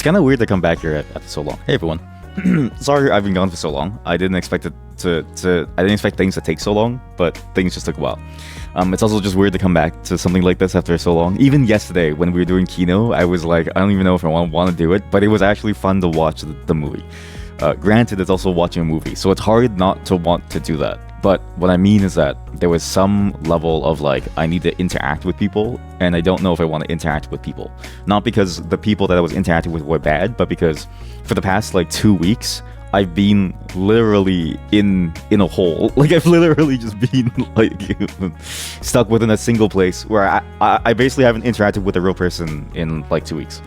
kind of weird to come back here after so long. Hey everyone. Sorry I've been gone for so long. I didn't expect it to I didn't expect things to take so long, but things just took a while. It's also just weird to come back to something like this after so long. Even yesterday when we were doing Kino, I was like, I don't even know if I want to do it, but it was actually fun to watch the movie. Granted, it's also watching a movie, so it's hard not to want to do that. But what I mean is that there was some level of like, I need to interact with people, and I don't know if I want to interact with people. Not because the people that I was interacting with were bad, but because for the past like 2 weeks, I've been literally in a hole. Like I've literally just been like stuck within a single place where I basically haven't interacted with a real person in like 2 weeks.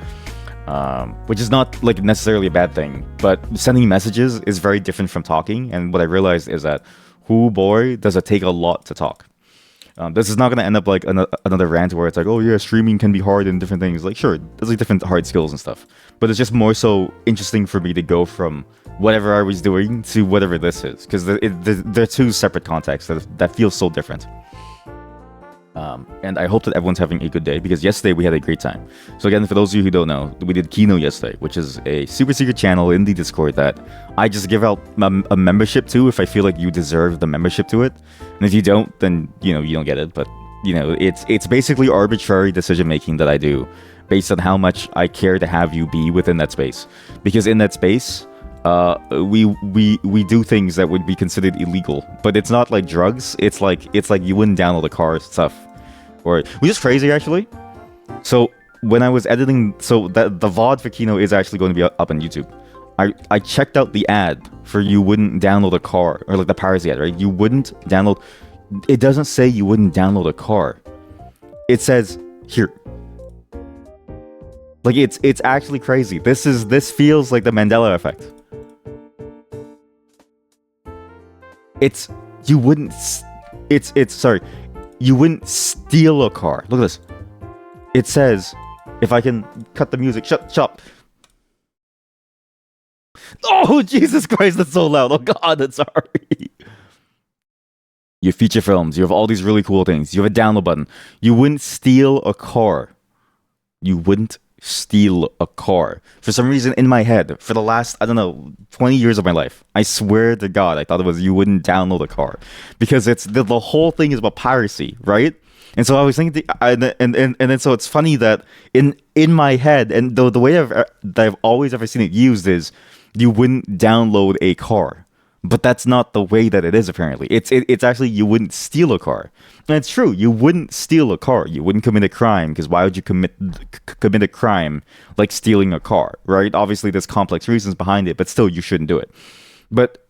Which is not like necessarily a bad thing, but sending messages is very different from talking. And what I realized is that, oh boy, does it take a lot to talk. This is not going to end up like another rant where it's like, oh yeah, streaming can be hard and different things. Like, sure, there's like different hard skills and stuff, but it's just more so interesting for me to go from whatever I was doing to whatever this is, because they're two separate contexts that feel so different. And I hope that everyone's having a good day, because yesterday we had a great time. So again, for those of you who don't know, we did Kino yesterday, which is a super secret channel in the Discord that I just give out a membership to if I feel like you deserve the membership to it. And if you don't, then, you know, you don't get it. But, you know, it's basically arbitrary decision making that I do based on how much I care to have you be within that space. Because in that space, we do things that would be considered illegal, but it's not like drugs. It's like you wouldn't download a car stuff. Or, which is crazy actually. So when I was editing, so the VOD for Kino is actually going to be up on YouTube. I checked out the ad for you wouldn't download a car, or like the piracy ad, right? You wouldn't download. It doesn't say you wouldn't download a car. It says here. Like it's actually crazy. This feels like the Mandela effect. You wouldn't steal a car. Look at this. It says, if I can cut the music, shut up. Oh, Jesus Christ, that's so loud. Oh God, that's sorry. You have feature films. You have all these really cool things. You have a download button. You wouldn't steal a car. You wouldn't steal a car. For some reason in my head, for the last, I don't know, 20 years of my life, I swear to God, I thought it was you wouldn't download a car. Because it's the whole thing is about piracy, right? And so I was thinking, and then so it's funny that in my head, and the way that I've always ever seen it used is you wouldn't download a car. But that's not the way that it is, apparently. It's actually you wouldn't steal a car. And it's true, you wouldn't steal a car. You wouldn't commit a crime, because why would you commit a crime like stealing a car, right? Obviously, there's complex reasons behind it, but still, you shouldn't do it. But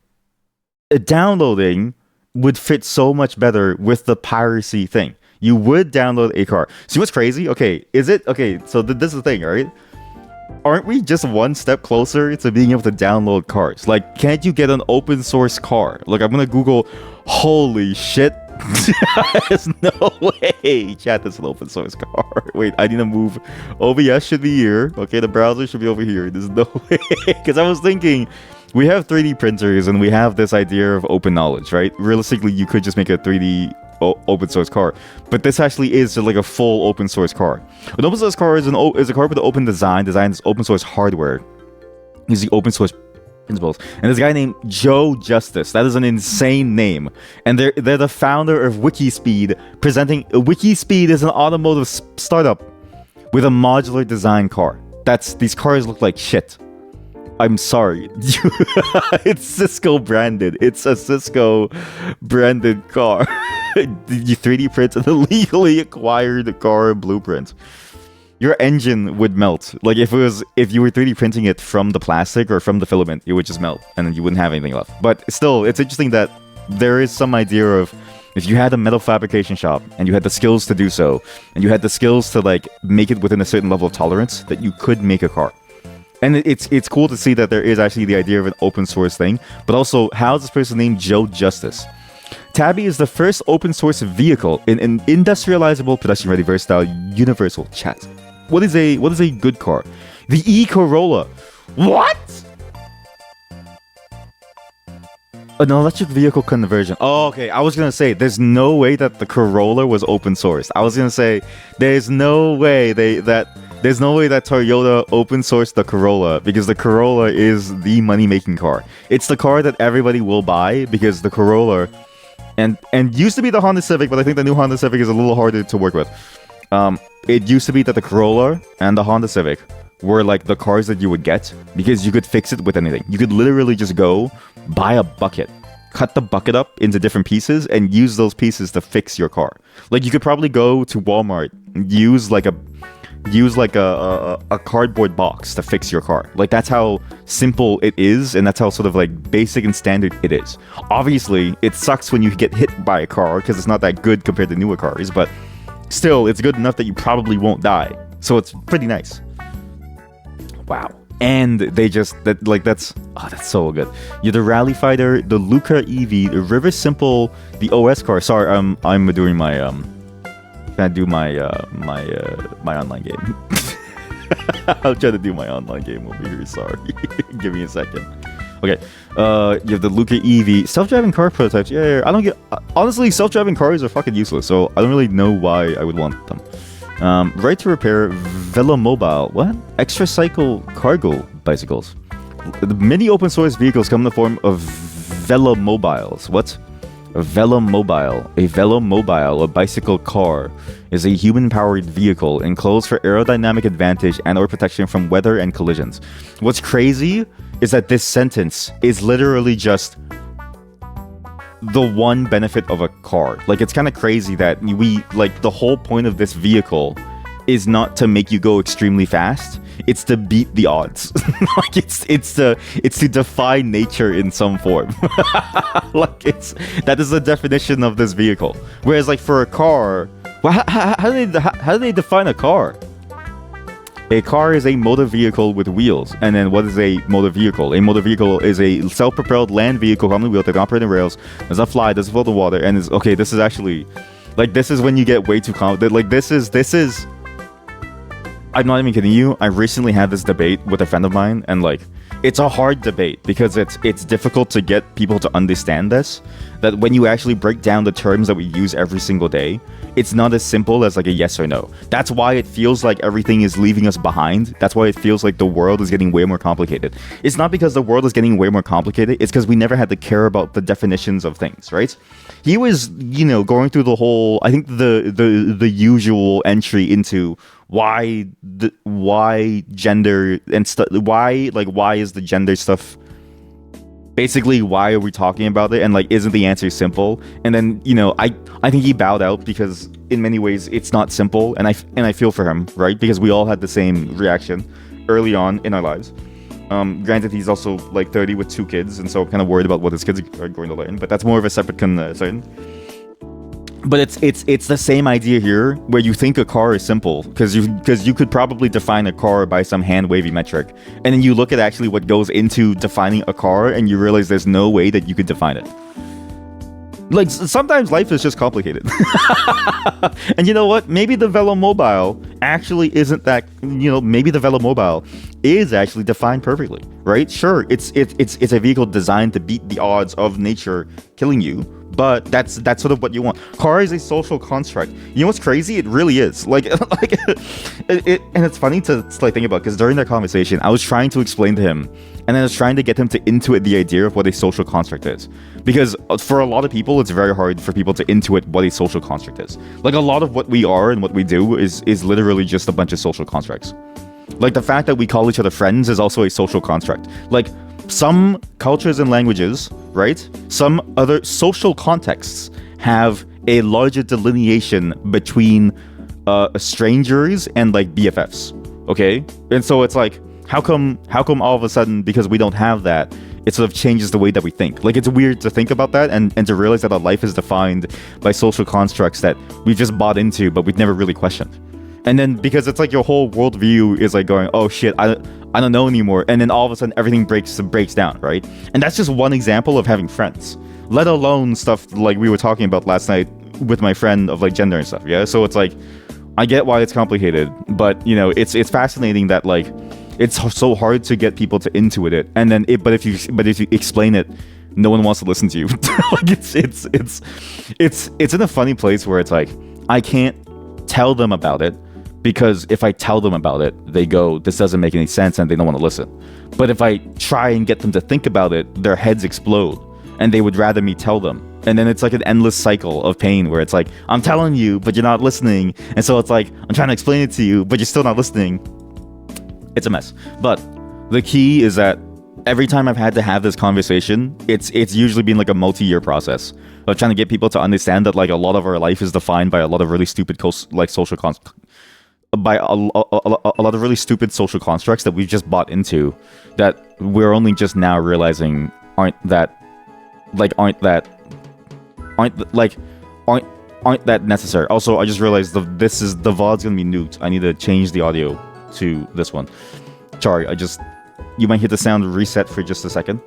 downloading would fit so much better with the piracy thing. You would download a car. See what's crazy? Okay, is it? Okay, so this is the thing, right? Aren't we just one step closer to being able to download cars? Like, can't you get an open source car? Like, I'm gonna Google, holy shit. There's no way. Chat, this is an open source car. Wait, I need to move. OBS should be here. Okay, the browser should be over here. There's no way. Because I was thinking, we have 3D printers and we have this idea of open knowledge, right? Realistically, you could just make a 3D open source car, but this actually is like a full open source car. An open source car is a car with an open design. Is open source hardware. Using open source principles. And there's a guy named Joe Justice. That is an insane name. And they're the founder of Wikispeed. Wikispeed is an automotive startup with a modular design car. These cars look like shit. I'm sorry. It's Cisco branded. It's a Cisco branded car. You 3D print an illegally acquired car blueprint. Your engine would melt. Like if you were 3D printing it from the plastic or from the filament, it would just melt and then you wouldn't have anything left. But still, it's interesting that there is some idea of if you had a metal fabrication shop and you had the skills to do so, and you had the skills to like make it within a certain level of tolerance, that you could make a car. And it's cool to see that there is actually the idea of an open source thing, but also how's this person named Joe Justice? Tabby is the first open source vehicle in an industrializable, production-ready, versatile, universal chat. What is a good car? The e-Corolla. What? An electric vehicle conversion. Oh, okay. I was gonna say there's no way that the Corolla was open source. I was gonna say there's no way that There's no way that Toyota open sourced the Corolla, because the Corolla is the money-making car. It's the car that everybody will buy, because the Corolla and used to be the Honda Civic, but I think the new Honda Civic is a little harder to work with. It used to be that the Corolla and the Honda Civic were like the cars that you would get because you could fix it with anything. You could literally just go buy a bucket, cut the bucket up into different pieces, and use those pieces to fix your car. Like, you could probably go to Walmart and use like a cardboard box to fix your car. Like, that's how simple it is, and that's how sort of like basic and standard it is. Obviously, it sucks when you get hit by a car because it's not that good compared to newer cars, but still, it's good enough that you probably won't die. So it's pretty nice. Wow. And they just that's so good. You're the Rally Fighter, the Luca EV, the River Simple, the OS car. Sorry, I'm doing my trying to do my online game. I'm trying to do my online game over here. Sorry, give me a second. Okay, you have the Luca EV, self-driving car prototypes. Yeah. I don't get. Honestly, self-driving cars are fucking useless, so I don't really know why I would want them. Right to repair Velomobile. What? Extra cycle cargo bicycles. The many open source vehicles come in the form of Velomobiles. What? A Velomobile. A Velomobile, a bicycle car, is a human-powered vehicle enclosed for aerodynamic advantage and or protection from weather and collisions. What's crazy is that this sentence is literally just the one benefit of a car. Like, it's kind of crazy that we, like, the whole point of this vehicle is not to make you go extremely fast. It's to beat the odds. Like, it's to defy nature in some form. Like, that is the definition of this vehicle. Whereas, like, for a car, well, how do they define a car? A car is a motor vehicle with wheels. And then what is a motor vehicle? A motor vehicle is a self-propelled land vehicle commonly wheeled that can operate on rails, does not fly, doesn't float in water, and is okay. This is actually, like, this is when you get way too complicated. Like, this is. I'm not even kidding you. I recently had this debate with a friend of mine, and like, it's a hard debate because it's difficult to get people to understand this. That when you actually break down the terms that we use every single day, it's not as simple as like a yes or no. That's why it feels like everything is leaving us behind. That's why it feels like the world is getting way more complicated. It's not because the world is getting way more complicated. It's because we never had to care about the definitions of things, right? He was, going through the whole, I think the usual entry into why gender and stuff, why is the gender stuff, basically why are we talking about it, and like, isn't the answer simple? And then I think he bowed out because in many ways it's not simple, and I feel for him, right? Because we all had the same reaction early on in our lives. Granted, he's also like 30 with 2 kids, and so kind of worried about what his kids are going to learn, but that's more of a separate concern. But it's the same idea here, where you think a car is simple because you could probably define a car by some hand-wavy metric, and then you look at actually what goes into defining a car, and you realize there's no way that you could define it. Like, sometimes life is just complicated. And you know what? Maybe the Velomobile actually isn't that. Maybe the Velomobile is actually defined perfectly, right? Sure, it's a vehicle designed to beat the odds of nature killing you. But that's sort of what you want. Car is a social construct. You know what's crazy? It really is. And it's funny to like think about, because during that conversation, I was trying to explain to him, and then I was trying to get him to intuit the idea of what a social construct is. Because for a lot of people, it's very hard for people to intuit what a social construct is. Like, a lot of what we are and what we do is literally just a bunch of social constructs. Like, the fact that we call each other friends is also a social construct. Like, some cultures and languages, right? Some other social contexts have a larger delineation between strangers and like BFFs, okay? And so it's like, how come all of a sudden, because we don't have that, it sort of changes the way that we think? Like, it's weird to think about that and to realize that our life is defined by social constructs that we've just bought into, but we've never really questioned. And then because it's like your whole worldview is like going, oh shit, I don't know anymore. And then all of a sudden everything breaks down, right? And that's just one example of having friends. Let alone stuff like we were talking about last night with my friend of like gender and stuff, yeah? So it's like, I get why it's complicated, but it's fascinating that like it's so hard to get people to intuit it. And then but if you explain it, no one wants to listen to you. Like it's in a funny place where it's like, I can't tell them about it because if I tell them about it, they go, this doesn't make any sense, and they don't want to listen. But if I try and get them to think about it, their heads explode and they would rather me tell them. And then it's like an endless cycle of pain where it's like, I'm telling you, but you're not listening. And so it's like, I'm trying to explain it to you, but you're still not listening. It's a mess. But the key is that every time I've had to have this conversation, it's usually been like a multi-year process of trying to get people to understand that like a lot of our life is defined by a lot of really stupid by a lot of really stupid social constructs that we've just bought into, that we're only just now realizing aren't that necessary. Also, I just realized the VOD's gonna be nuked. I need to change the audio to this one. Sorry, you might hear the sound reset for just a second.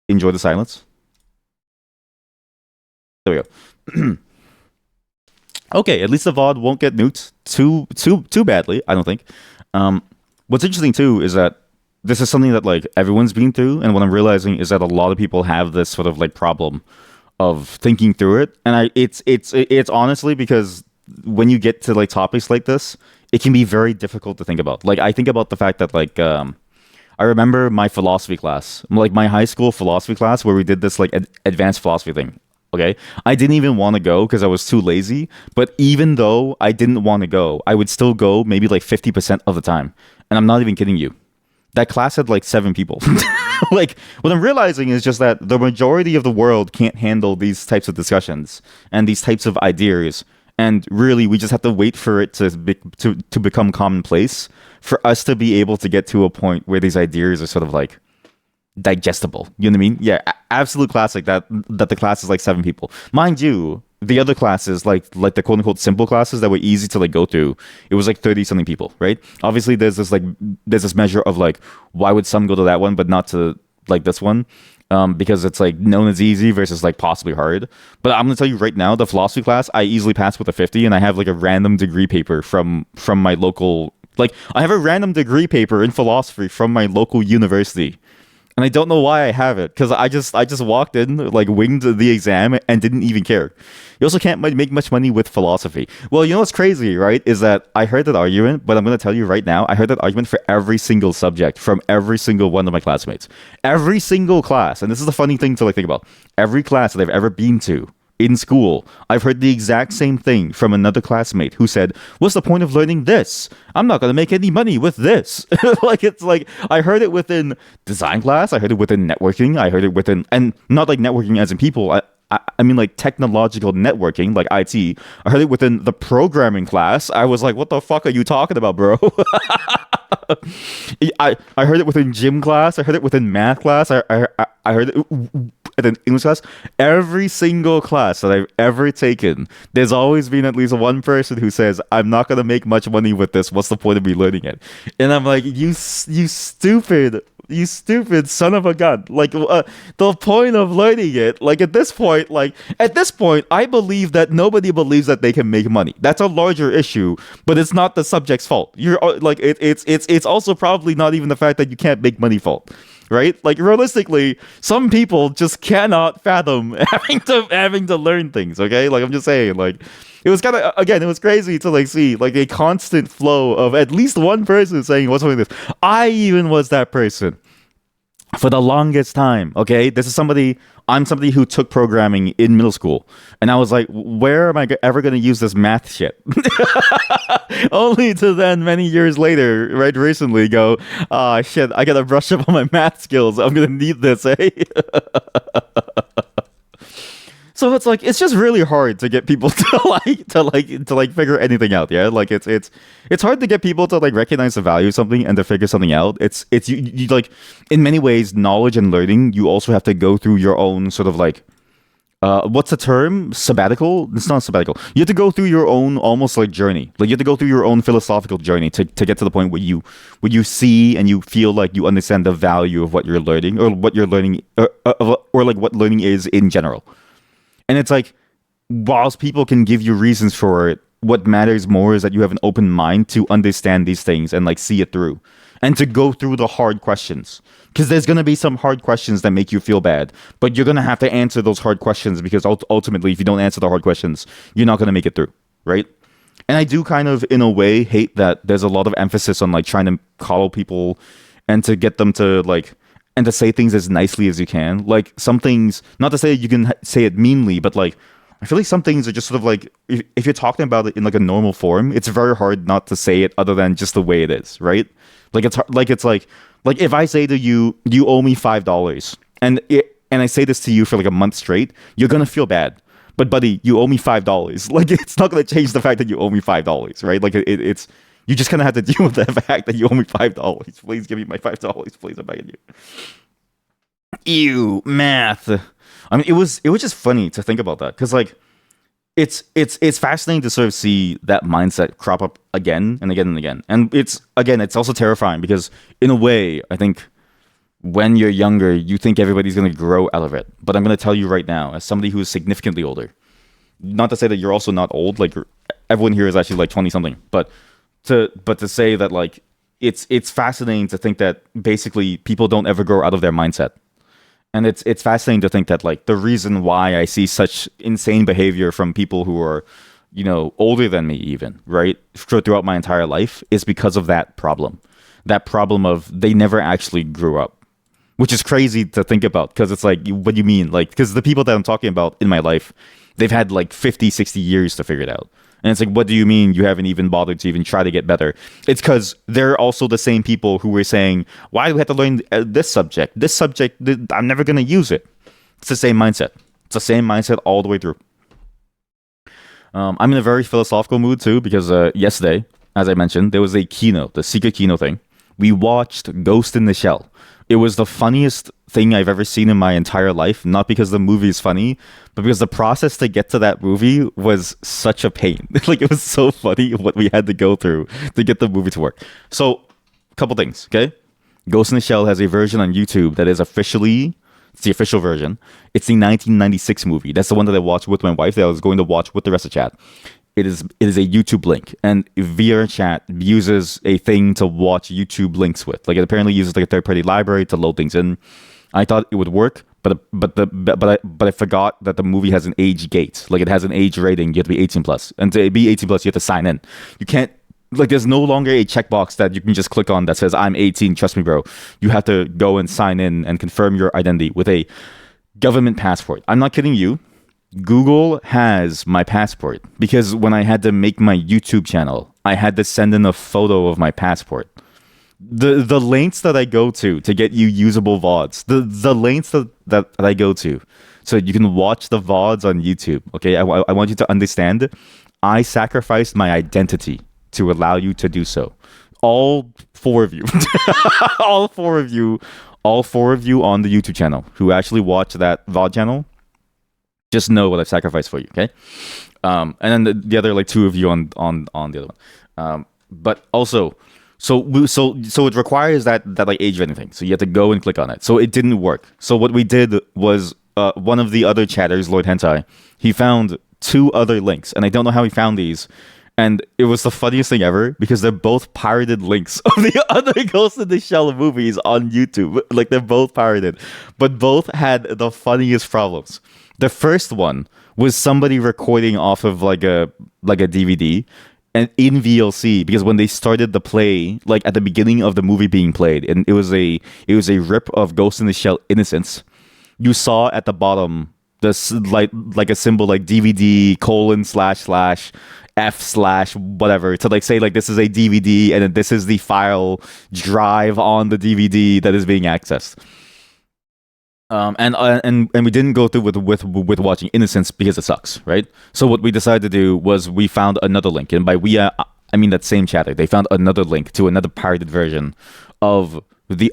Enjoy the silence. There we go. Okay, at least the VOD won't get nuked too badly, I don't think. What's interesting too is that this is something that like everyone's been through, and what I'm realizing is that a lot of people have this sort of like problem of thinking through it. And it's honestly because when you get to like topics like this, it can be very difficult to think about. Like I think about the fact that like I remember my philosophy class, like my high school philosophy class, where we did this like advanced philosophy thing. Okay, I didn't even want to go because I was too lazy. But even though I didn't want to go, I would still go maybe like 50% of the time. And I'm not even kidding you. That class had like 7 people. Like what I'm realizing is just that the majority of the world can't handle these types of discussions and these types of ideas. And really, we just have to wait for it to become commonplace for us to be able to get to a point where these ideas are sort of like digestible. You know what I mean? Yeah, absolute classic that the class is like 7 people. Mind you, the other classes, like the quote unquote simple classes that were easy to like go through, it was like 30 something people, right? Obviously there's this measure of like, why would some go to that one but not to like this one? Because it's like known as easy versus like possibly hard. But I'm gonna tell you right now, the philosophy class I easily passed with a 50, and I have like a random degree paper from my local, like I have a random degree paper in philosophy from my local university. And I don't know why I have it, because I just walked in, like winged the exam and didn't even care. You also can't make much money with philosophy. Well, you know what's crazy, right? Is that I heard that argument, but I'm going to tell you right now, I heard that argument for every single subject from every single one of my classmates. Every single class, and this is the funny thing to like think about. Every class that I've ever been to in school, I've heard the exact same thing from another classmate who said, what's the point of learning this? I'm not going to make any money with this. Like, it's like, I heard it within design class, I heard it within networking, I heard it within, and not like networking as in people, I mean like technological networking, like IT. I heard it within the programming class. I was like, what the fuck are you talking about, bro? I heard it within gym class, I heard it within math class, I heard it in English class. Every single class that I've ever taken, there's always been at least one person who says, I'm not going to make much money with this. What's the point of me learning it? And I'm like, you stupid son of a gun. Like, the point of learning it, like at this point, I believe that nobody believes that they can make money. That's a larger issue, but it's not the subject's fault. You're like, it's also probably not even the fact that you can't make money fault. Right? Like realistically, some people just cannot fathom having to learn things. Okay, like I'm just saying, like it was kind of, again, it was crazy to like see like a constant flow of at least one person saying what's something this. I even was that person for the longest time. Okay, I'm somebody who took programming in middle school, and I was like, where am I ever going to use this math shit? Only to then many years later, right, recently go, shit, I gotta brush up on my math skills, I'm gonna need this, eh? So it's like, it's just really hard to get people to figure anything out. Yeah, like it's hard to get people to like recognize the value of something and to figure something out. It's you like, in many ways, knowledge and learning, you also have to go through your own sort of like, what's the term? Sabbatical? It's not sabbatical. You have to go through your own almost like journey. Like you have to go through your own philosophical journey to get to the point where you see and you feel like you understand the value of what you're learning, or what you're learning, or like what learning is in general. And it's like, whilst people can give you reasons for it, what matters more is that you have an open mind to understand these things and like see it through, and to go through the hard questions. Because there's going to be some hard questions that make you feel bad, but you're going to have to answer those hard questions, because ultimately, if you don't answer the hard questions, you're not going to make it through, right? And I do kind of, in a way, hate that there's a lot of emphasis on like trying to coddle people and to get them to like and to say things as nicely as you can. Like some things, not to say you can say it meanly, but like I feel like some things are just sort of like if you're talking about it in like a normal form, it's very hard not to say it other than just the way it is, right? Like it's like if I say to you, you owe me $5, and I say this to you for like a month straight, you're gonna feel bad. But buddy, you owe me $5. Like it's not gonna change the fact that you owe me $5, right? Like it's you just kind of have to deal with the fact that you owe me $5. Please give me my $5, please. I'm begging you. Ew, math. I mean, it was just funny to think about that because like it's fascinating to sort of see that mindset crop up again and again and again. And it's also terrifying because in a way, I think when you're younger, you think everybody's going to grow out of it. But I'm going to tell you right now, as somebody who is significantly older, not to say that you're also not old, like everyone here is actually like 20 something, but to say that like it's fascinating to think that basically people don't ever grow out of their mindset. And it's fascinating to think that like the reason why I see such insane behavior from people who are, older than me even, right, throughout my entire life is because of that problem. That problem of they never actually grew up, which is crazy to think about because it's like, what do you mean? Like, because the people that I'm talking about in my life, they've had like 50, 60 years to figure it out. And it's like, what do you mean you haven't even bothered to even try to get better? It's because they're also the same people who were saying, why do we have to learn this subject? This subject, I'm never going to use it. It's the same mindset. It's the same mindset all the way through. I'm in a very philosophical mood too because yesterday, as I mentioned, there was a keynote, the secret keynote thing. We watched Ghost in the Shell. It was the funniest thing I've ever seen in my entire life, not because the movie is funny, but because the process to get to that movie was such a pain. Like, it was so funny what we had to go through to get the movie to work. So, a couple things, okay? Ghost in the Shell has a version on YouTube that is officially, it's the official version. It's the 1996 movie. That's the one that I watched with my wife that I was going to watch with the rest of chat. It is a YouTube link, and VR uses a thing to watch YouTube links with. Like, it apparently uses like a third-party library to load things in. I thought it would work, but I forgot that the movie has an age gate. Like, it has an age rating. You have to be 18 plus, and to be 18 plus, you have to sign in. You can't, like, there's no longer a checkbox that you can just click on that says I'm 18. Trust me, bro. You have to go and sign in and confirm your identity with a government passport. I'm not kidding you. Google has my passport because when I had to make my YouTube channel, I had to send in a photo of my passport. The lengths that I go to get you usable VODs, the lengths that I go to so you can watch the VODs on YouTube. Okay, I want you to understand, I sacrificed my identity to allow you to do so. All four of you, all four of you on the YouTube channel who actually watch that VOD channel, just know what I've sacrificed for you, okay? And then the other like two of you on the other one. But also, so it requires that like age rating thing. So you have to go and click on it. So it didn't work. So what we did was one of the other chatters, Lord Hentai, he found two other links, and I don't know how he found these. And it was the funniest thing ever because they're both pirated links of the other Ghost in the Shell movies on YouTube. Like, they're both pirated, but both had the funniest problems. The first one was somebody recording off of like a DVD and in VLC, because when they started the play, like at the beginning of the movie being played, and it was a rip of Ghost in the Shell Innocence, you saw at the bottom this like a symbol like DVD : / whatever to like say like this is a DVD and then this is the file drive on the DVD that is being accessed. And we didn't go through with watching Innocence because it sucks, right? So what we decided to do was we found another link, and by we I mean that same chatter. They found another link to another pirated version of the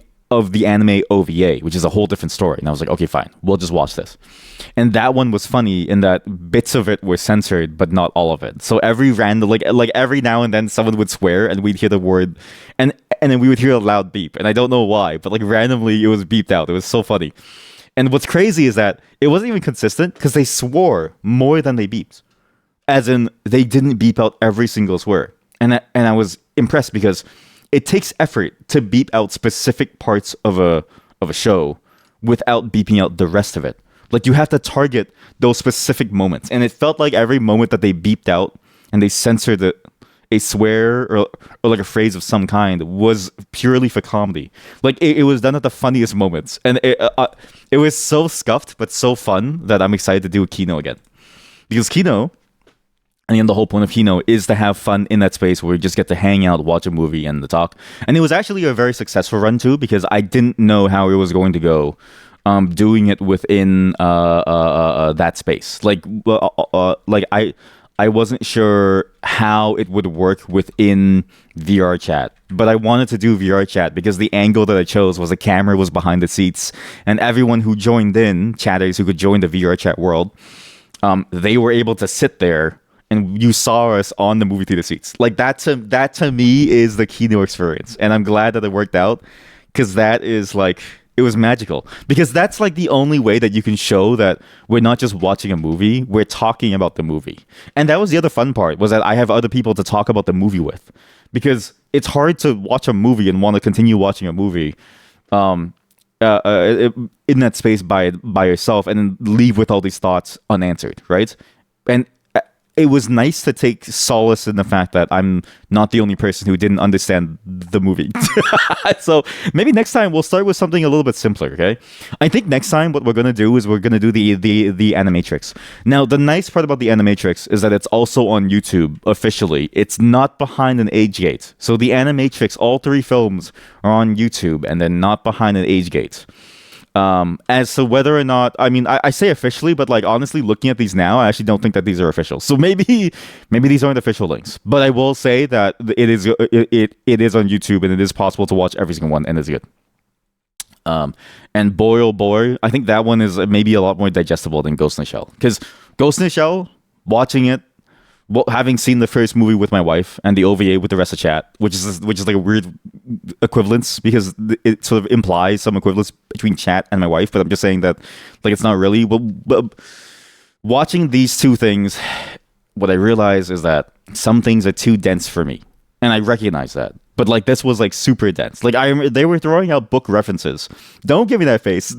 anime OVA, which is a whole different story. And I was like, okay, fine, we'll just watch this. And that one was funny in that bits of it were censored, but not all of it. So every random like every now and then someone would swear, and we'd hear the word, and then we would hear a loud beep, and I don't know why, but like randomly it was beeped out. It was so funny. And what's crazy is that it wasn't even consistent because they swore more than they beeped. As in, they didn't beep out every single swear. And I was impressed because it takes effort to beep out specific parts of a show without beeping out the rest of it. Like, you have to target those specific moments. And it felt like every moment that they beeped out and they censored a swear or like a phrase of some kind was purely for comedy. Like it was done at the funniest moments, and it was so scuffed but so fun that I'm excited to do a Kino again, because Kino. And the whole point of Kino is to have fun in that space where we just get to hang out, watch a movie, and the talk. And it was actually a very successful run too, because I didn't know how it was going to go. Doing it within that space, I wasn't sure how it would work within VR chat, but I wanted to do VR chat because the angle that I chose was the camera was behind the seats, and everyone who joined in, chatters who could join the VR chat world, they were able to sit there and you saw us on the movie theater seats. Like that to me is the Kino experience, and I'm glad that it worked out, because that is like, it was magical, because that's like the only way that you can show that we're not just watching a movie, we're talking about the movie. And that was the other fun part, was that I have other people to talk about the movie with, because it's hard to watch a movie and want to continue watching a movie in that space by yourself and then leave with all these thoughts unanswered, right? And it was nice to take solace in the fact that I'm not the only person who didn't understand the movie. So maybe next time we'll start with something a little bit simpler, okay? I think next time what we're going to do is we're going to do the Animatrix. Now, the nice part about the Animatrix is that it's also on YouTube officially. It's not behind an age gate. So the Animatrix, all 3 films are on YouTube and then not behind an age gate. As to whether or not, I mean, I say officially, but like honestly, looking at these now, I actually don't think that these are official. So maybe these aren't official links. But I will say that it is on YouTube, and it is possible to watch every single one, and it's good. And boy, oh boy, I think that one is maybe a lot more digestible than Ghost in the Shell, because Ghost in the Shell, watching it, well, having seen the first movie with my wife and the OVA with the rest of chat, which is like a weird equivalence, because it sort of implies some equivalence between chat and my wife, but I'm just saying that like it's not really. But watching these two things, what I realize is that some things are too dense for me, and I recognize that. But like this was like super dense. Like they were throwing out book references. Don't give me that face.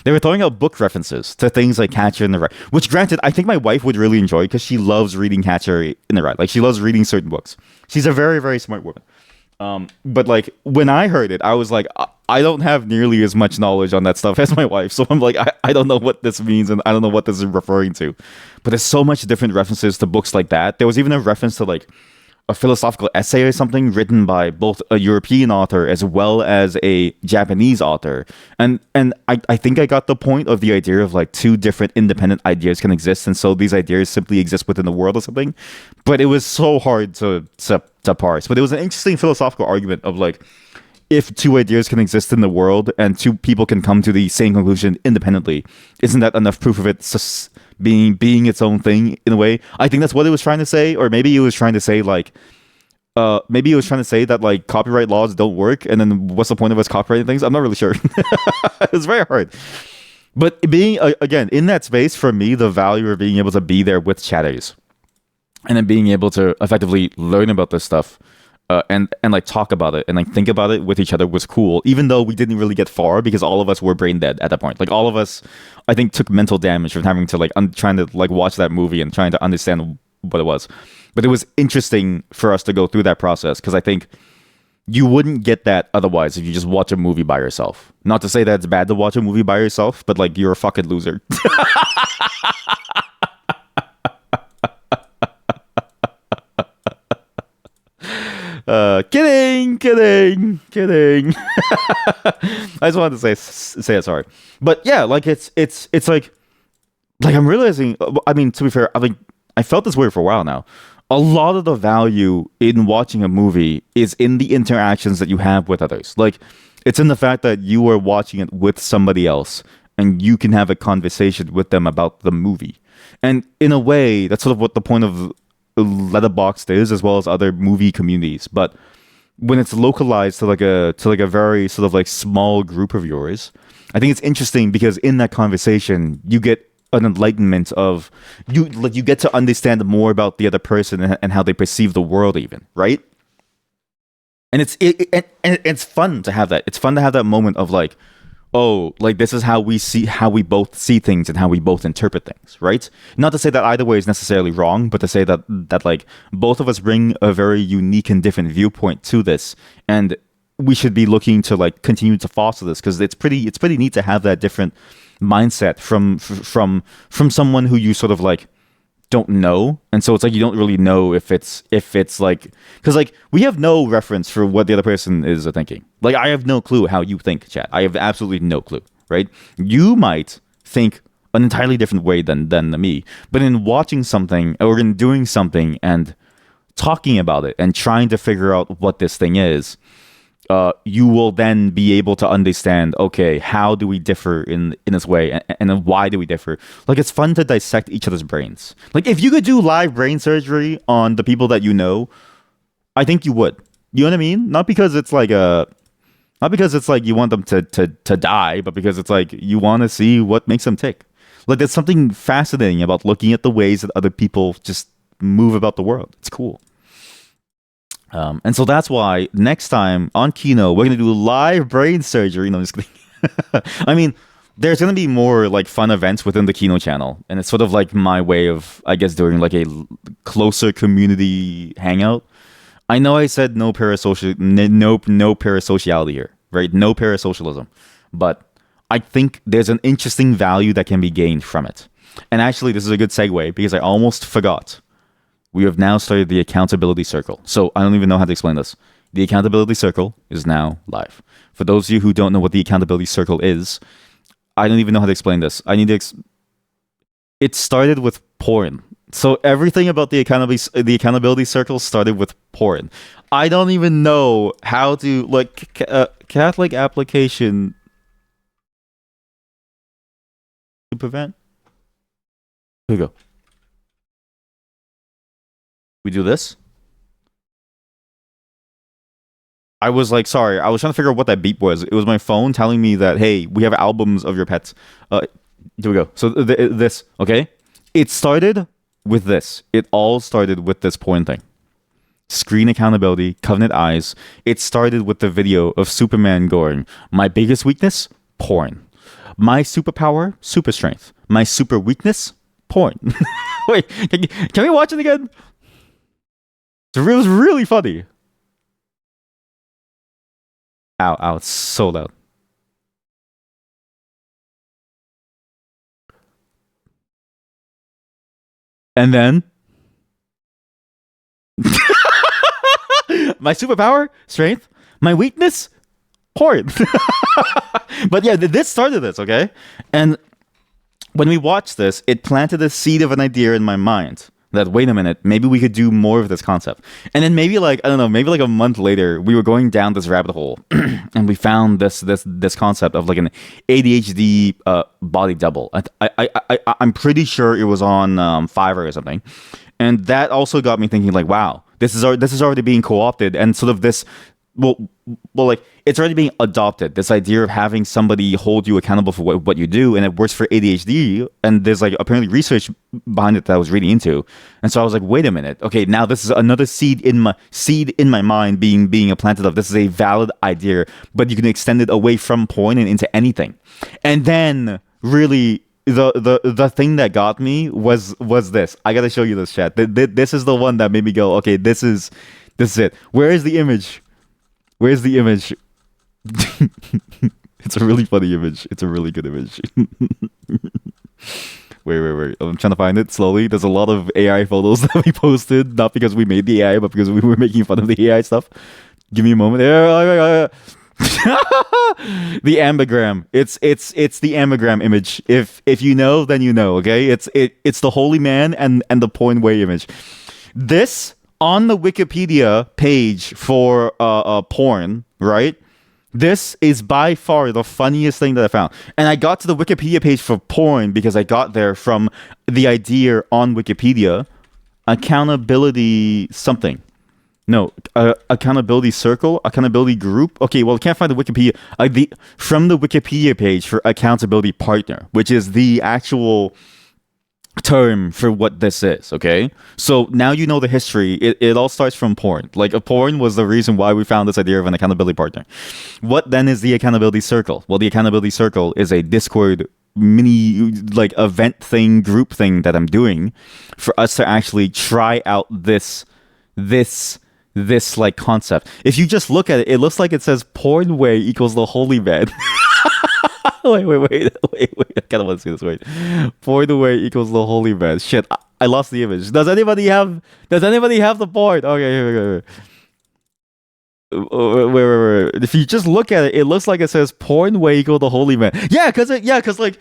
They were throwing out book references to things like Catcher in the Rye, which granted I think my wife would really enjoy, because she loves reading Catcher in the Rye. Like she loves reading certain books. She's a very, very smart woman. But like when I heard it, I was like, I don't have nearly as much knowledge on that stuff as my wife. So I'm like, I don't know what this means, and I don't know what this is referring to. But there's so much different references to books like that. There was even a reference to like a philosophical essay or something written by both a European author as well as a Japanese author. And I think I got the point of the idea of like 2 different independent ideas can exist, and so these ideas simply exist within the world or something. But it was so hard to parse. But it was an interesting philosophical argument of like, if 2 ideas can exist in the world and 2 people can come to the same conclusion independently, isn't that enough proof of it being its own thing in a way? I think that's what it was trying to say. Or maybe it was trying to say like, maybe it was trying to say that like copyright laws don't work, and then what's the point of us copyrighting things? I'm not really sure. It was very hard. But being again in that space, for me, the value of being able to be there with chatters and then being able to effectively learn about this stuff, and like talk about it and like think about it with each other was cool, even though we didn't really get far because all of us were brain dead at that point. Like all of us, I think, took mental damage from having to like trying to like watch that movie and trying to understand what it was. But it was interesting for us to go through that process, because I think you wouldn't get that otherwise if you just watch a movie by yourself. Not to say that it's bad to watch a movie by yourself, but like you're a fucking loser. Kidding. I just wanted to say it. Sorry, but yeah, like it's like I'm realizing. I mean, to be fair, I think I felt this way for a while now. A lot of the value in watching a movie is in the interactions that you have with others. Like, it's in the fact that you are watching it with somebody else and you can have a conversation with them about the movie. And in a way, that's sort of what the point of Letterboxd is, as well as other movie communities. But when it's localized to like a very sort of like small group of yours, I think it's interesting because in that conversation you get an enlightenment of you get to understand more about the other person and how they perceive the world, even, right? And it's fun to have that. It's fun to have that moment of like, oh, like this is how we both see things and how we both interpret things, right? Not to say that either way is necessarily wrong, but to say that like both of us bring a very unique and different viewpoint to this, and we should be looking to like continue to foster this because it's pretty neat to have that different mindset from someone who you sort of like don't know, and so it's like you don't really know if it's like because like we have no reference for what the other person is thinking. Like I have no clue how you think, chat. I have absolutely no clue, right? You might think an entirely different way than me, but in watching something or in doing something and talking about it and trying to figure out what this thing is, you will then be able to understand, okay, how do we differ in this way, and then why do we differ? Like, it's fun to dissect each other's brains. Like, if you could do live brain surgery on the people that you know, I think you would. You know what I mean? Not because it's like you want them to die, but because it's like you want to see what makes them tick. Like, there's something fascinating about looking at the ways that other people just move about the world. It's cool. And so that's why next time on Kino, we're going to do live brain surgery. No, I'm just kidding. I mean, there's going to be more like fun events within the Kino channel. And it's sort of like my way of, I guess, doing like a closer community hangout. I know I said no no parasociality here, right? No parasocialism. But I think there's an interesting value that can be gained from it. And actually, this is a good segue because I almost forgot. We have now started the accountability circle. So I don't even know how to explain this. The accountability circle is now live. For those of you who don't know what the accountability circle is, I don't even know how to explain this. It started with porn. So everything about the accountability circle started with porn. I don't even know how to like Catholic application to prevent. Here we go. We do this. I was like, sorry, I was trying to figure out what that beep was. It was my phone telling me that, hey, we have albums of your pets. Here we go. So this, okay? It started with this. It all started with this porn thing. Screen accountability, Covenant Eyes. It started with the video of Superman going, my biggest weakness, porn. My superpower, super strength. My super weakness, porn. Wait, can we watch it again? It was really funny. Ow, ow, it's so loud. And then my superpower, strength. My weakness, porn. But yeah, this started this, okay? And when we watched this, it planted a seed of an idea in my mind. That wait a minute, maybe we could do more of this concept. And then maybe like I don't know, maybe like a month later, we were going down this rabbit hole, and we found this concept of like an ADHD body double. I'm pretty sure it was on Fiverr or something, and that also got me thinking like, wow, this is already being co-opted, and sort of this. Well, like it's already being adopted. This idea of having somebody hold you accountable for what you do, and it works for ADHD. And there's like apparently research behind it that I was reading into. And so I was like, wait a minute, okay, now this is another seed in my mind being planted of this is a valid idea, but you can extend it away from porn and into anything. And then really. The thing that got me was this. I gotta show you this, chat. This is the one that made me go, okay, this is it. Where is the image? Where's the image? It's a really funny image. It's a really good image. Wait. I'm trying to find it slowly. There's a lot of AI photos that we posted, not because we made the AI, but because we were making fun of the AI stuff. Give me a moment. The ambigram. It's the ambigram image. If you know, then you know. Okay. It's the holy man and the porn way image. This. On the Wikipedia page for porn, right? This is by far the funniest thing that I found. And I got to the Wikipedia page for porn because I got there from the idea on Wikipedia. Accountability something. No, accountability circle, accountability group. Okay, well, I can't find the Wikipedia. From the Wikipedia page for accountability partner, which is the actual term for what this is, okay? So now you know the history. It all starts from porn. Like, a porn was the reason why we found this idea of an accountability partner. What then is the accountability circle? Well, the accountability circle is a Discord mini, like, event thing, group thing that I'm doing for us to actually try out this like concept. If you just look at it, it looks like it says porn way equals the holy man. wait. I kind of want to see this. Wait. Porn way equals the holy man. Shit, I lost the image. Does anybody have the porn? Okay, here we go. Wait. If you just look at it, it looks like it says porn way equal the holy man. Yeah, cause like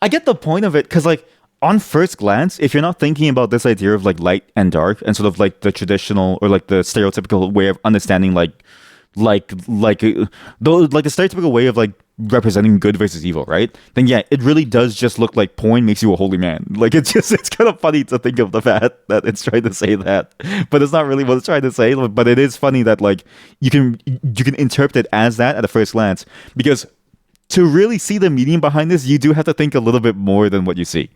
I get the point of it. Cause like on first glance, if you're not thinking about this idea of like light and dark and sort of like the traditional or like the stereotypical way of understanding the stereotypical way of like representing good versus evil, right? Then yeah, it really does just look like porn makes you a holy man. Like, it's kind of funny to think of the fact that it's trying to say that, but it's not really what it's trying to say. But it is funny that like you can interpret it as that at a first glance, because to really see the meaning behind this, you do have to think a little bit more than what you see.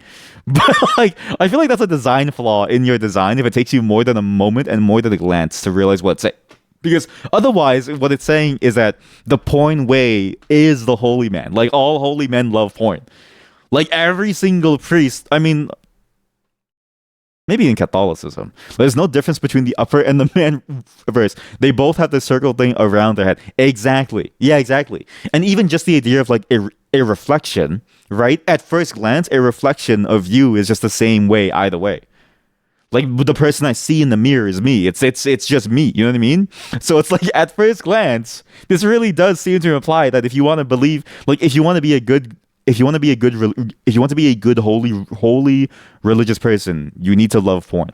But like, I feel like that's a design flaw in your design if it takes you more than a moment and more than a glance to realize what it's saying. Because otherwise, what it's saying is that the porn way is the holy man. Like, all holy men love porn. Like, every single priest, I mean, maybe in Catholicism, there's no difference between the upper and the man verse. They both have the circle thing around their head. Exactly. Yeah, exactly. And even just the idea of like a reflection, right? At first glance, a reflection of you is just the same way either way. Like, the person I see in the mirror is me. It's just me. You know what I mean? So it's like, at first glance, this really does seem to imply that if you want to believe, like, if you want to be a good holy religious person, you need to love porn.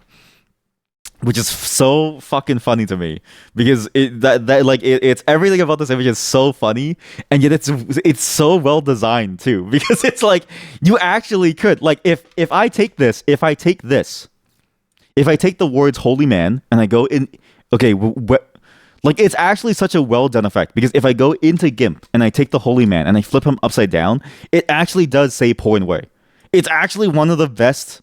Which is so fucking funny to me, because it's everything about this image is so funny, and yet it's so well designed too, because it's like, you actually could, like, if I take the words holy man and I go in, okay, like, it's actually such a well done effect, because if I go into GIMP and I take the holy man and I flip him upside down, it actually does say porn way. It's actually one of the best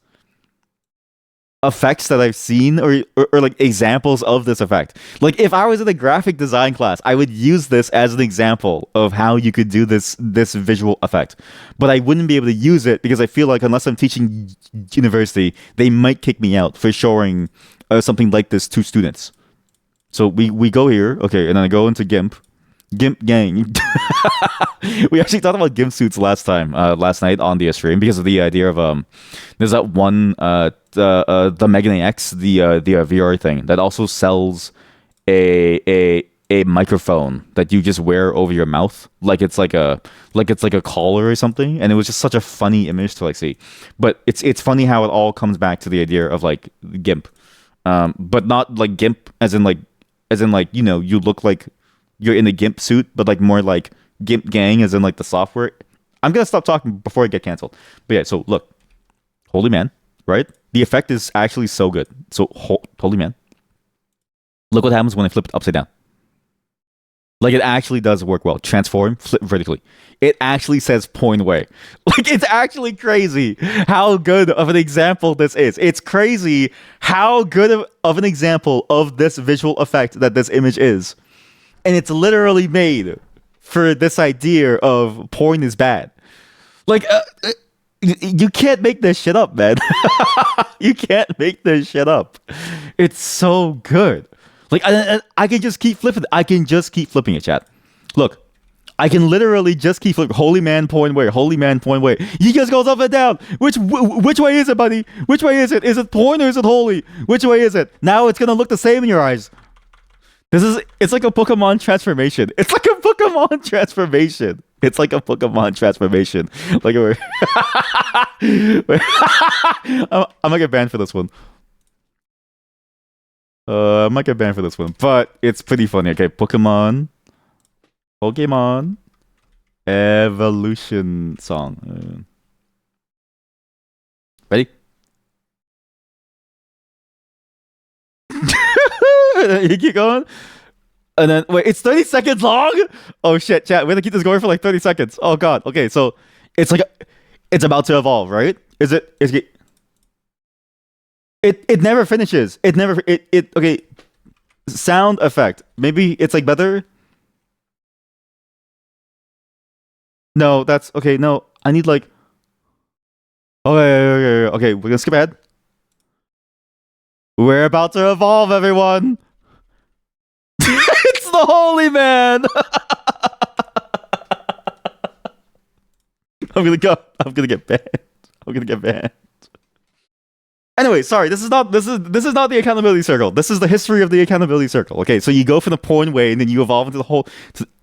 effects that I've seen, or like examples of this effect. Like, if I was in a graphic design class, I would use this as an example of how you could do this visual effect. But I wouldn't be able to use it because I feel like, unless I'm teaching university, they might kick me out for showing something like this to students. So we go here, okay, and then I go into GIMP gang. We actually talked about GIMP suits last night on the stream, because of the idea of there's that one the Megan X, the VR thing that also sells a microphone that you just wear over your mouth, like it's like a collar or something, and it was just such a funny image to like see. But it's funny how it all comes back to the idea of like GIMP, but not like GIMP as in like you know, you look like you're in a GIMP suit, but like more like GIMP gang as in like the software. I'm gonna stop talking before I get canceled. But yeah, so look, holy man, right? The effect is actually so good. So holy man, look what happens when I flip it upside down. Like, it actually does work well. Transform, flip vertically. It actually says porn way. Like, it's actually crazy how good of an example this is. It's crazy how good of an example of this visual effect that this image is. And it's literally made for this idea of porn is bad. Like, you can't make this shit up, man. You can't make this shit up. It's so good. Like, I can just keep flipping. I can just keep flipping it, chat. Look, I can literally just keep flipping. Holy man, porn way. Holy man, porn way. He just goes up and down. Which way is it, buddy? Which way is it? Is it porn or is it holy? Which way is it? Now it's gonna look the same in your eyes. It's like a Pokemon transformation. It's like a Pokemon transformation. It's like a Pokemon transformation. Like, I'm gonna get banned for this one. I might get banned for this one, but it's pretty funny. Okay, Pokemon evolution song. Ready? You keep going, and then wait, it's 30 seconds long. Oh shit, chat, we're gonna keep this going for like 30 seconds. Oh god. Okay, so it's like it's about to evolve, right? Is it? It never finishes. It never it okay. Sound effect. Maybe it's like better. No, that's okay. No, I need like okay. We're gonna skip ahead. We're about to evolve, everyone. It's the holy man. I'm gonna go. I'm gonna get banned. I'm gonna get banned. Anyway, sorry. This is not the accountability circle. This is the history of the accountability circle. Okay, so you go from the porn way, and then you evolve into the whole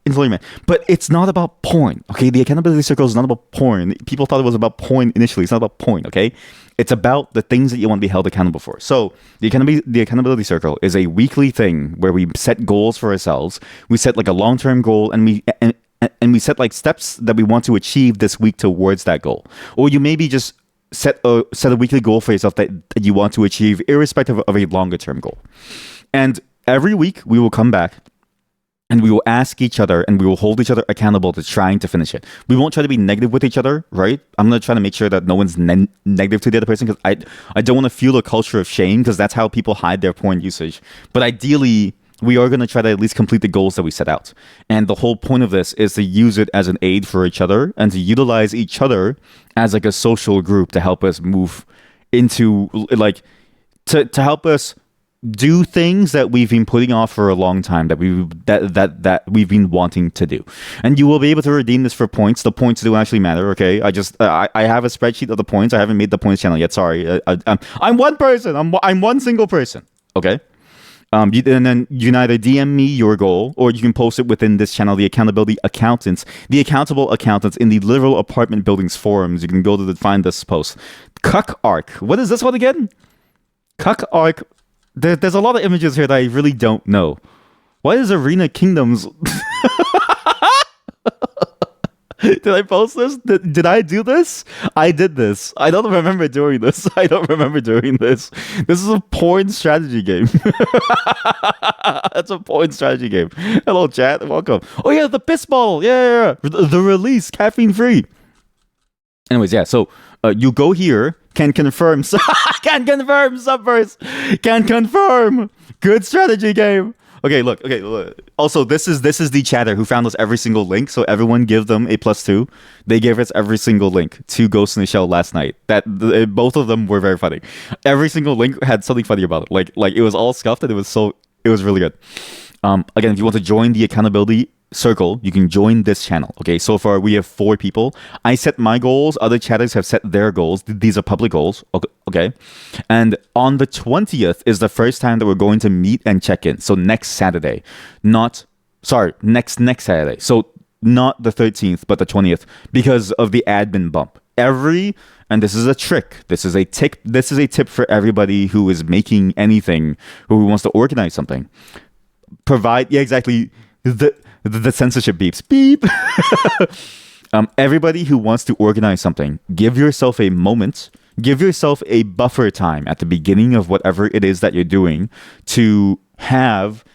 into man. But it's not about porn. Okay, the accountability circle is not about porn. People thought it was about porn initially. It's not about porn. Okay, it's about the things that you want to be held accountable for. So the accountability circle is a weekly thing where we set goals for ourselves. We set like a long term goal, and we set like steps that we want to achieve this week towards that goal. Or you maybe just set a weekly goal for yourself that you want to achieve, irrespective of a longer term goal. And every week we will come back and we will ask each other and we will hold each other accountable to trying to finish it. We won't try to be negative with each other, right? I'm going to try to make sure that no one's negative to the other person, because I don't want to fuel a culture of shame, because that's how people hide their porn usage. But ideally, we are going to try to at least complete the goals that we set out. And the whole point of this is to use it as an aid for each other and to utilize each other as like a social group to help us move into like to help us do things that we've been putting off for a long time, that we've been wanting to do. And you will be able to redeem this for points. The points do actually matter. Okay, I have a spreadsheet of the points. I haven't made the points channel yet. Sorry, I'm one person. I'm one single person. Okay. And then you can either DM me your goal, or you can post it within this channel, the accountable accountants in the literal apartment buildings forums. You can go to find this post. Cuck Arc. What is this one again? Cuck Arc. There's a lot of images here that I really don't know. Why is Arena Kingdoms? Did I post this? Did I do this? I did this. I don't remember doing this. This is a porn strategy game. That's a porn strategy game. Hello, chat. Welcome. Oh, yeah, the piss bottle. Yeah. The release, caffeine free. Anyways, yeah, so you go here, can confirm. Can confirm, Subverse. Can confirm. Good strategy game. Okay, look. Also, this is the chatter who found us every single link. So everyone give them a +2. They gave us every single link to Ghost in the Shell last night. Both of them were very funny. Every single link had something funny about it. Like it was all scuffed, and it was really good. Again, if you want to join the accountability circle, you can join this channel. Okay, so far we have 4 people. I set my goals. Other chatters have set their goals. These are public goals. Okay, and on the 20th is the first time that we're going to meet and check in. So next Saturday, next Saturday. So not the 13th, but the 20th, because of the admin bump. And this is a trick. This is a tip for everybody who is making anything, who wants to organize something. Exactly. The censorship beeps. Beep. Everybody who wants to organize something, give yourself a moment, give yourself a buffer time at the beginning of whatever it is that you're doing, to have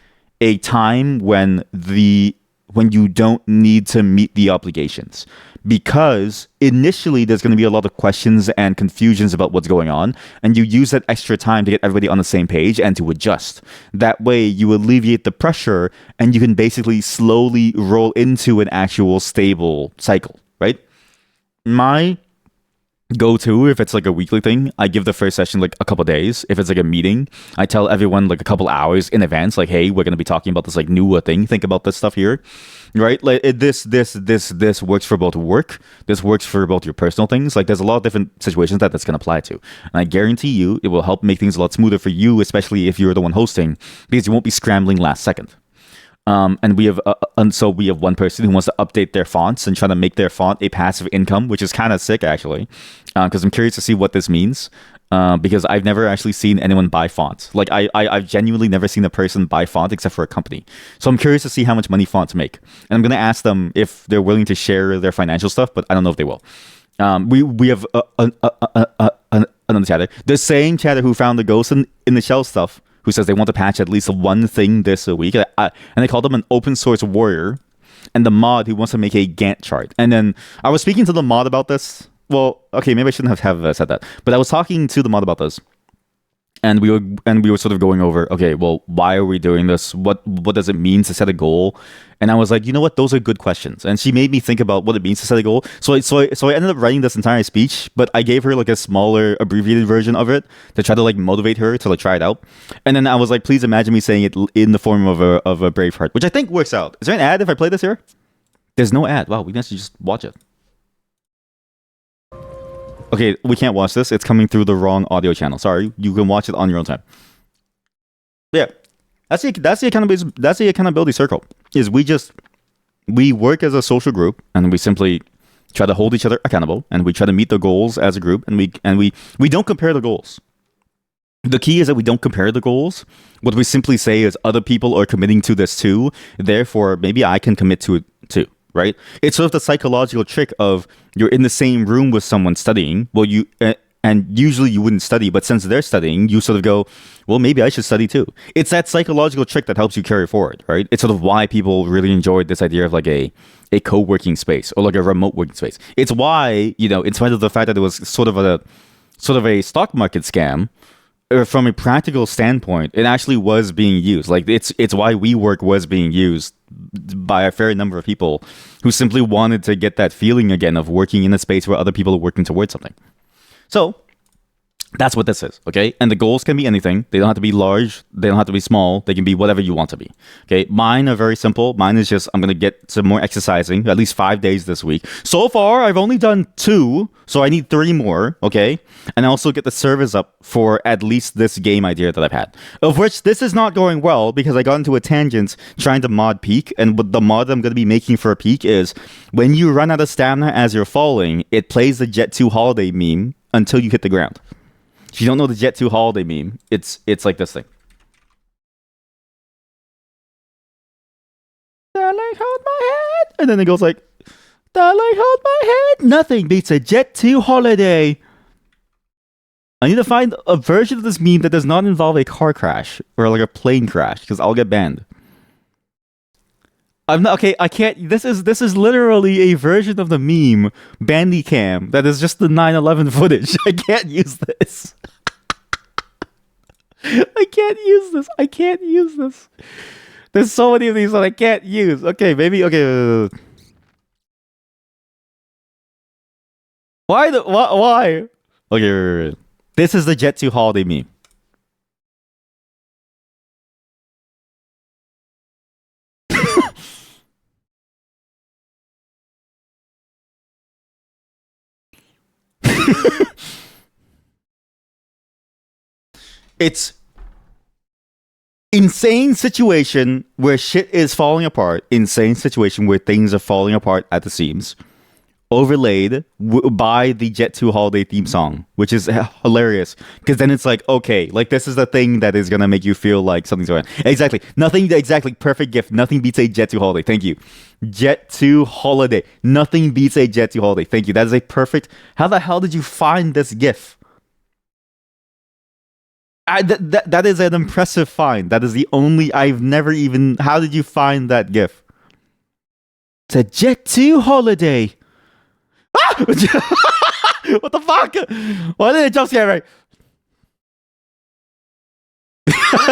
a time when you don't need to meet the obligations. Because initially there's going to be a lot of questions and confusions about what's going on, and you use that extra time to get everybody on the same page and to adjust. That way you alleviate the pressure, and you can basically slowly roll into an actual stable cycle, right? My go-to, if it's like a weekly thing, I give the first session like a couple days. If it's like a meeting, I tell everyone like a couple hours in advance, like, hey, we're going to be talking about this like new thing. Think about this stuff here, right? Like this works for both work. This works for both your personal things. Like there's a lot of different situations that's going to apply to. And I guarantee you it will help make things a lot smoother for you, especially if you're the one hosting, because you won't be scrambling last second. And we have one person who wants to update their fonts and try to make their font a passive income, which is kind of sick, actually, because I'm curious to see what this means. Because I've never actually seen anyone buy fonts. Like I've genuinely never seen a person buy font except for a company. So I'm curious to see how much money fonts make, and I'm gonna ask them if they're willing to share their financial stuff, but I don't know if they will. We have another chatter, the same chatter who found the Ghost in the Shell stuff, who says they want to patch at least one thing this a week. And they call them an open source warrior. And the mod who wants to make a Gantt chart. And then I was speaking to the mod about this. Well, okay, maybe I shouldn't have said that. But I was talking to the mod about this. and we were sort of going over, okay, well, why are we doing this? What does it mean to set a goal? And I was like, you know what, those are good questions. And she made me think about what it means to set a goal. So I ended up writing this entire speech, but I gave her like a smaller abbreviated version of it to try to like motivate her to like try it out. And then I was like, please imagine me saying it in the form of a brave heart, which I think works out. Is there an ad if I play this here? There's no ad. Wow, we can actually just watch it. Okay, we can't watch this. It's coming through the wrong audio channel. Sorry, you can watch it on your own time. Yeah, that's the accountability circle. Is we work as a social group, and we simply try to hold each other accountable, and we try to meet the goals as a group, and we don't compare the goals. The key is that we don't compare the goals. What we simply say is other people are committing to this too. Therefore, maybe I can commit to it too. Right? It's sort of the psychological trick of you're in the same room with someone studying. Well, and usually you wouldn't study, but since they're studying, you sort of go, well, maybe I should study too. It's that psychological trick that helps you carry forward, right? It's sort of why people really enjoyed this idea of like a co-working space or like a remote working space. It's why, in spite of the fact that it was sort of a stock market scam, from a practical standpoint, it actually was being used. Like it's why WeWork was being used by a fair number of people who simply wanted to get that feeling again of working in a space where other people are working towards something. So that's what this is, okay? And the goals can be anything. They don't have to be large. They don't have to be small. They can be whatever you want to be, okay? Mine are very simple. Mine is just I'm going to get some more exercising, at least 5 days this week. So far, I've only done 2, so I need 3 more, okay? And I also get the servers up for at least this game idea that I've had, of which this is not going well because I got into a tangent trying to mod peak, and what the mod I'm going to be making for a peak is when you run out of stamina as you're falling, it plays the Jet 2 holiday meme until you hit the ground. If you don't know the Jet 2 holiday meme, it's like this thing. Darling, hold my head. And then it goes like, darling, hold my head. Nothing beats a Jet 2 holiday. I need to find a version of this meme that does not involve a car crash or like a plane crash because I'll get banned. I'm not okay. I can't. This is literally a version of the meme Bandicam that is just the 9/11 footage. I can't use this. I can't use this. I can't use this. There's so many of these that I can't use. Okay, maybe. Okay. Why the why? Okay. This is the Jet 2 holiday meme. It's insane situation where shit is falling apart. Insane situation where things are falling apart at the seams. Overlaid by the Jet 2 holiday theme song, which is hilarious because then it's like, okay, like this is the thing that is gonna make you feel like something's going on. Exactly. Nothing exactly perfect gift. Nothing beats a Jet 2 holiday. Thank you. Jet 2 holiday. Nothing beats a Jet 2 holiday. Thank you. That is a perfect. How the hell did you find this gif? That is an impressive find. That is the only I've never even. How did you find that gif? It's a Jet 2 holiday. Ah! What the fuck? Why did it jump scare me?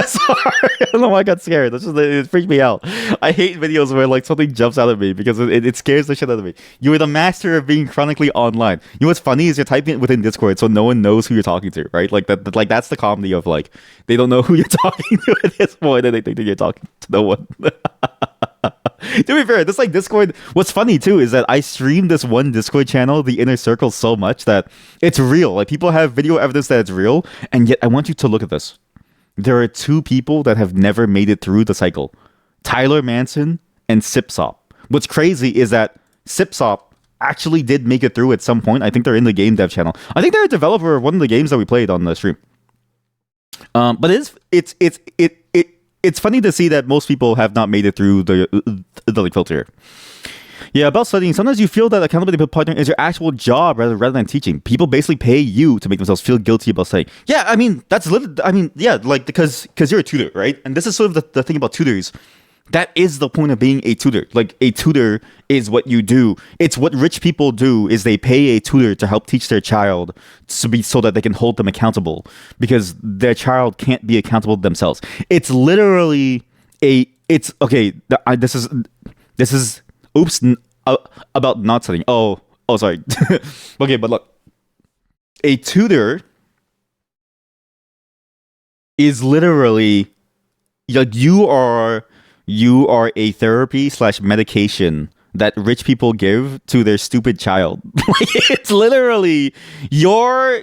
Sorry, I don't know why I got scared. It freaked me out. I hate videos where like something jumps out at me because it scares the shit out of me. You are the master of being chronically online. You know what's funny is you're typing it within Discord, so no one knows who you're talking to, right? Like that. Like that's the comedy of like they don't know who you're talking to at this point, and they think that you're talking to no one. To be fair, this like Discord. What's funny too is that I stream this one Discord channel, the Inner Circle, so much that it's real. Like people have video evidence that it's real, and yet I want you to look at this. There are 2 people that have never made it through the cycle: Tyler Manson and Sipsop. What's crazy is that Sipsop actually did make it through at some point. I think they're in the game dev channel. I think they're a developer of one of the games that we played on the stream. But it's funny to see that most people have not made it through the like filter. Yeah, about studying. Sometimes you feel that accountability partner is your actual job rather than teaching. People basically pay you to make themselves feel guilty about studying. Yeah, I mean that's yeah, like because you're a tutor, right? And this is sort of the thing about tutors. That is the point of being a tutor. Like, a tutor is what you do. It's what rich people do, is they pay a tutor to help teach their child to be, so that they can hold them accountable, because their child can't be accountable to themselves. It's literally it's okay. This is oops about not studying. Oh, sorry. Okay, but look, a tutor is literally, like, you are a therapy slash medication that rich people give to their stupid child. Like, it's literally, you're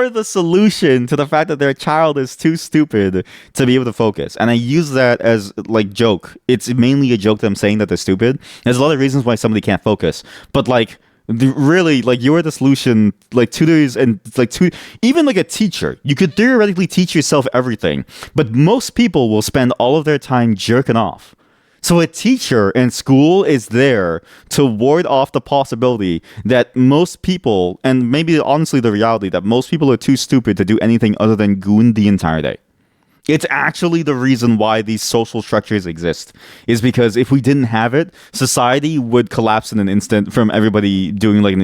the solution to the fact that their child is too stupid to be able to focus. And I use that as, like, joke. It's mainly a joke that I'm saying that they're stupid. There's a lot of reasons why somebody can't focus, but, like, really, like, you're the solution. Like, tutors and, like, even like a teacher, you could theoretically teach yourself everything, but most people will spend all of their time jerking off. So a teacher in school is there to ward off the possibility that most people, and maybe honestly the reality, that most people are too stupid to do anything other than goon the entire day. It's actually the reason why these social structures exist, is because if we didn't have it, society would collapse in an instant, from everybody doing like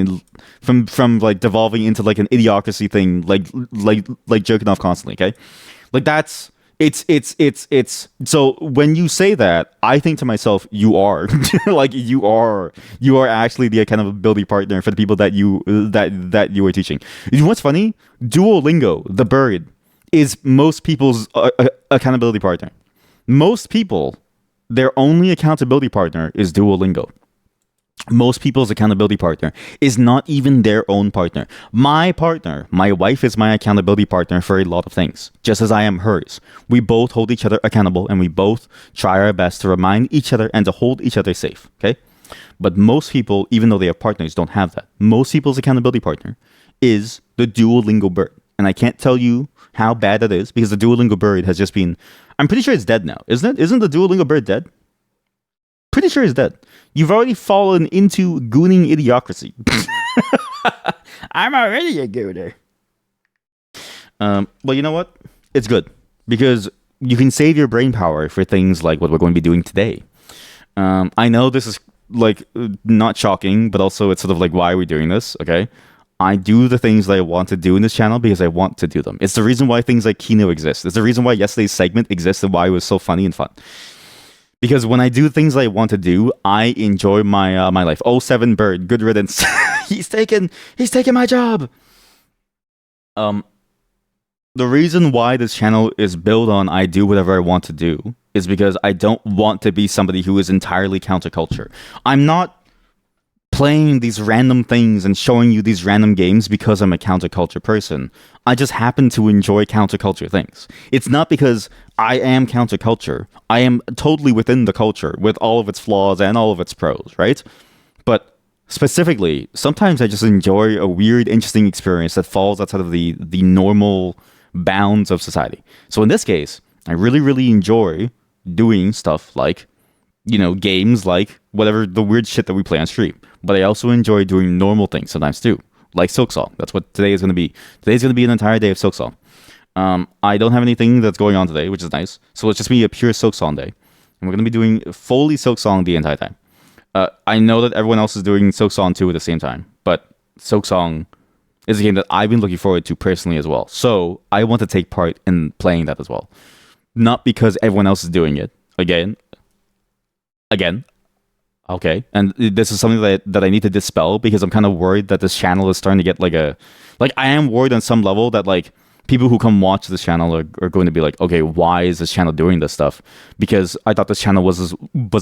from like devolving into like an idiocracy thing, like jerking off constantly. Okay, like that's it's so when you say that, I think to myself, you are like you are actually the accountability partner for the people that you are teaching. You know what's funny? Duolingo, the bird, is most people's accountability partner. Most people, their only accountability partner is Duolingo. Most people's accountability partner is not even their own partner. My partner, my wife, is my accountability partner for a lot of things, just as I am hers. We both hold each other accountable, and we both try our best to remind each other and to hold each other safe. Okay? But most people, even though they have partners, don't have that. Most people's accountability partner is the Duolingo bird. And I can't tell you how bad that is, because the Duolingo bird has just been... I'm pretty sure it's dead now, isn't it? Isn't the Duolingo bird dead? Pretty sure it's dead. You've already fallen into gooning idiocracy. I'm already a gooner. Well, you know what? It's good, because you can save your brain power for things like what we're going to be doing today. I know this is like not shocking, but also it's sort of like, why are we doing this? Okay. I do the things that I want to do in this channel because I want to do them. It's the reason why things like Kino exist. It's the reason why yesterday's segment exists and why it was so funny and fun. Because when I do things that I want to do, I enjoy my my life. Oh, 7 bird, good riddance. he's taking my job. The reason why this channel is built on I do whatever I want to do is because I don't want to be somebody who is entirely counterculture. I'm not playing these random things and showing you these random games because I'm a counterculture person. I just happen to enjoy counterculture things. It's not because I am counterculture. I am totally within the culture with all of its flaws and all of its pros, right? But specifically, sometimes I just enjoy a weird, interesting experience that falls outside of the normal bounds of society. So in this case, I really, really enjoy doing stuff like, you know, games like whatever the weird shit that we play on stream. But I also enjoy doing normal things sometimes too, like Silksong. That's what today is going to be. Today's going to be an entire day of Silksong. I don't have anything that's going on today, which is nice. So it's just be a pure Silksong day. And we're going to be doing fully Silksong the entire time. I know that everyone else is doing Silksong too at the same time, but Silksong is a game that I've been looking forward to personally as well. So I want to take part in playing that as well. Not because everyone else is doing it. Again. Okay. And this is something that I need to dispel, because I'm kind of worried that this channel is starting to get like I am worried on some level that like people who come watch this channel are going to be like, okay, why is this channel doing this stuff? Because I thought this channel was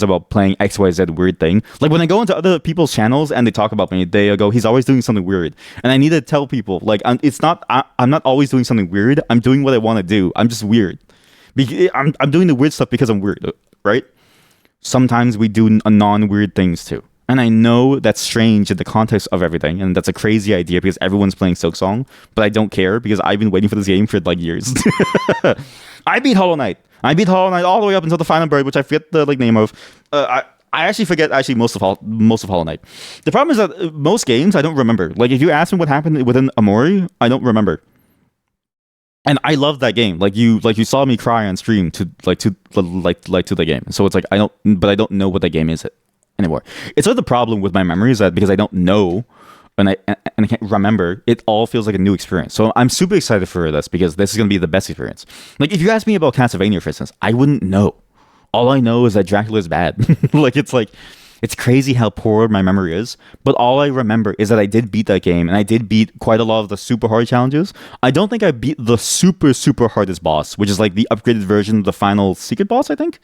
about playing XYZ weird thing. Like when I go into other people's channels and they talk about me, they go, he's always doing something weird. And I need to tell people, like, I'm not always doing something weird. I'm doing what I want to do. I'm just weird. I'm doing the weird stuff because I'm weird, right? Sometimes we do non-weird things too. And I know that's strange in the context of everything, and that's a crazy idea because everyone's playing Silksong, but I don't care because I've been waiting for this game for like years. I beat Hollow Knight. All the way up until the final bird, which I forget the like name of. I actually forget most of Hollow Knight. The problem is that most games I don't remember. Like if you ask me what happened within Amori, I don't remember. And I love that game. Like you saw me cry on stream to the game. So it's like I don't know what that game is anymore. It's sort of the problem with my memory is that because I don't know and I can't remember, it all feels like a new experience. So I'm super excited for this because this is gonna be the best experience. Like if you ask me about Castlevania, for instance, I wouldn't know. All I know is that Dracula is bad. Like it's crazy how poor my memory is, but all I remember is that I did beat that game and I did beat quite a lot of the super hard challenges. I don't think I beat the super hardest boss, which is like the upgraded version of the final secret boss, I think.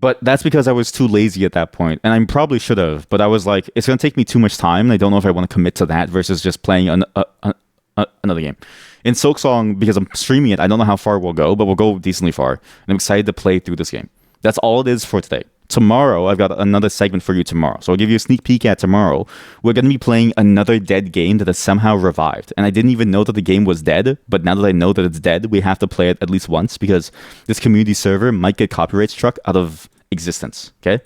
But that's because I was too lazy at that point, and I probably should have. But I was like, it's going to take me too much time, and I don't know if I want to commit to that versus just playing another game. In Silksong, because I'm streaming it, I don't know how far we'll go, but we'll go decently far. And I'm excited to play through this game. That's all it is for today. Tomorrow, I've got another segment for you tomorrow. So I'll give you a sneak peek at tomorrow. We're going to be playing another dead game that is somehow revived. And I didn't even know that the game was dead, but now that I know that it's dead, we have to play it at least once because this community server might get copyright struck out of existence. Okay?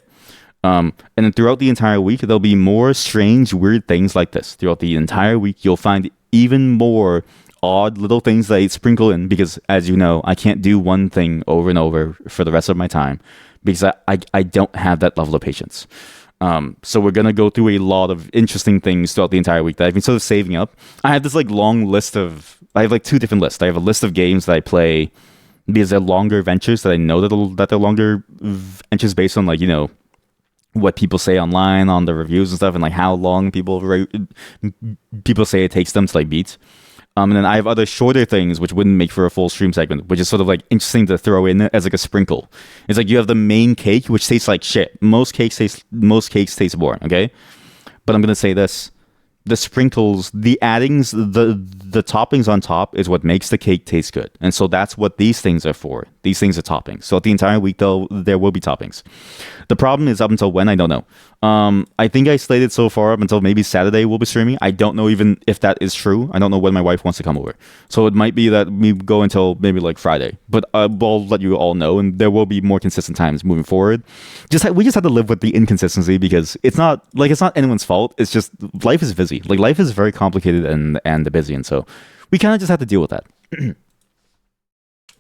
And then throughout the entire week, there'll be more strange, weird things like this. Throughout the entire week, you'll find even more odd little things that I sprinkle in because, as you know, I can't do one thing over and over for the rest of my time because I don't have that level of patience. So we're going to go through a lot of interesting things throughout the entire week that I've been sort of saving up. I have this like long list I have like two different lists. I have a list of games that I play because they're longer ventures that I know that they're longer ventures based on like, you know, what people say online on the reviews and stuff and like how long people say it takes them to like beat. And then I have other shorter things which wouldn't make for a full stream segment, which is sort of like interesting to throw in as like a sprinkle. It's like you have the main cake, which tastes like shit. Most cakes taste boring, okay? But I'm gonna say this: the sprinkles, the addings, the toppings on top is what makes the cake taste good. And so that's what these things are for. These things are toppings. So the entire week, though, there will be toppings. The problem is up until when, I don't know. I think I slated so far up until maybe Saturday we'll be streaming. I don't know even if that is true. I don't know when my wife wants to come over. So it might be that we go until maybe like Friday. But I'll let you all know, and there will be more consistent times moving forward. We just have to live with the inconsistency because it's not anyone's fault. It's just life is busy. Like life is very complicated and busy, and so we kind of just have to deal with that.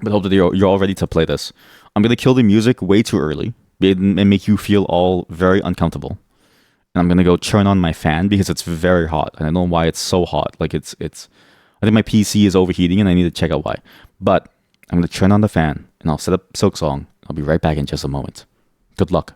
But hope that you're all ready to play this. I'm gonna kill the music way too early and make you feel all very uncomfortable. And I'm gonna go turn on my fan because it's very hot. And I don't know why it's so hot. Like it's I think my PC is overheating and I need to check out why. But I'm gonna turn on the fan and I'll set up Silksong. I'll be right back in just a moment. Good luck.